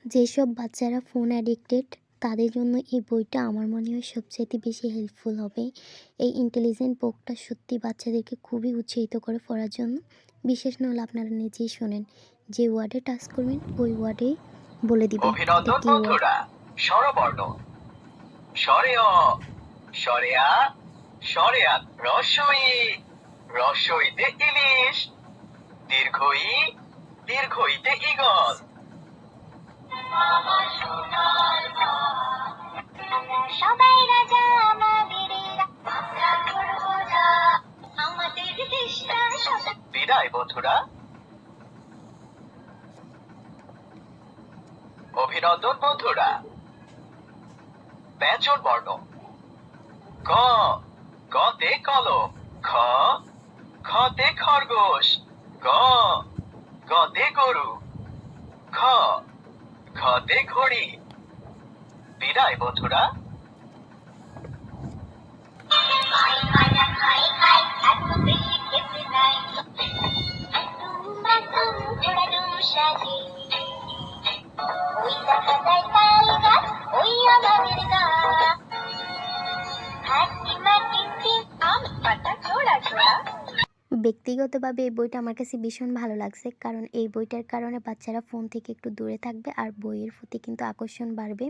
যেসব বাচ্চারা phone addicted তাদের জন্য এই বইটা আমার মনে হয় সবচাইতে বেশি হেল্পফুল হবে। এই ইন্টেলিজেন্ট বুকটা সত্যি বাচ্চাদেরকে খুবই উৎসাহিত করে পড়ার জন্য। বিশেষ না হলে আপনারা নিজেই শোনেন, যে ওয়ার্ডে টাচ করবেন ওই ওয়ার্ডেই বলে দিবে এটা অভিনন্দন কি ওয়ার্ড। বন্ধুরা। স্বরবর্ণ স্বরে অ, স্বরে আ, স্বরে আ, রস্বই, রস্বইতে ইলিশ, দীর্ঘই, দীর্ঘইতে ঈগল। সবাই রাজা আমাদের আমরা করব যা আমাদের দেশটা বিদায় বন্ধুরা। অভিনন্দন বন্ধুরা। ব্যঞ্জন বর্ণ ক, কতে কলম, খ, খতে খরগোশ, গ, গতে গরু, খ, খতে ঘড়ি। বিদায় বন্ধুরা। খাই খাই খাই খাই এত বেশি খেতে নাই একদম ঘোরানো সাজে ওই দেখা যায় তাল গাছ ওই আমাদের গা হাতি মাটি আম পাতা ছোড়া ছোড়া। ব্যক্তিগতভাবে এই বইটা আমার কাছে ভীষণ ভালো লাগছে, কারণ এই বইটার কারণে বাচ্চারা ফোন থেকে একটু দূরে থাকবে আর বইয়ের প্রতি কিন্তু আকর্ষণ বাড়বে।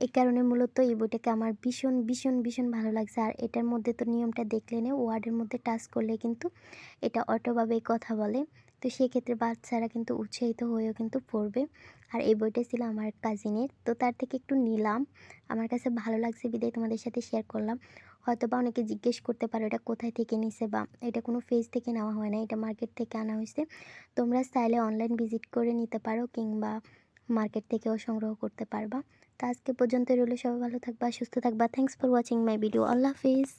এই কারণে মূলত এই বইটাকে আমার ভীষণ ভীষণ ভীষণ ভালো লাগছে। আর এটার মধ্যে তো নিয়মটা দেখলেনই, ওয়ার্ডের মধ্যে টাচ করলে কিন্তু এটা অটোভাবেই কথা বলে। তো সেক্ষেত্রে বাচ্চারা কিন্তু উৎসাহিত হয়েও কিন্তু পড়বে। আর এই বইটা ছিল আমার কাজিনের, তো তার থেকে একটু নিলাম, আমার কাছে ভালো লাগছে বিদায় তোমাদের সাথে শেয়ার করলাম। হয়তো বা অনেকে জিজ্ঞেস করতে পারো এটা কোথায় থেকে নিছে, বা এটা কোনো পেজ থেকে নেওয়া হয় না, এটা মার্কেট থেকে আনা হয়েছে। তোমরা চাইলে অনলাইন ভিজিট করে নিতে পারো কিংবা মার্কেট থেকেও সংগ্রহ করতে পারবা। তো আজকে পর্যন্ত রইল, সবাই ভালো থাকবা, সুস্থ থাকবা। Thanks for watching my video. Allah Hafiz.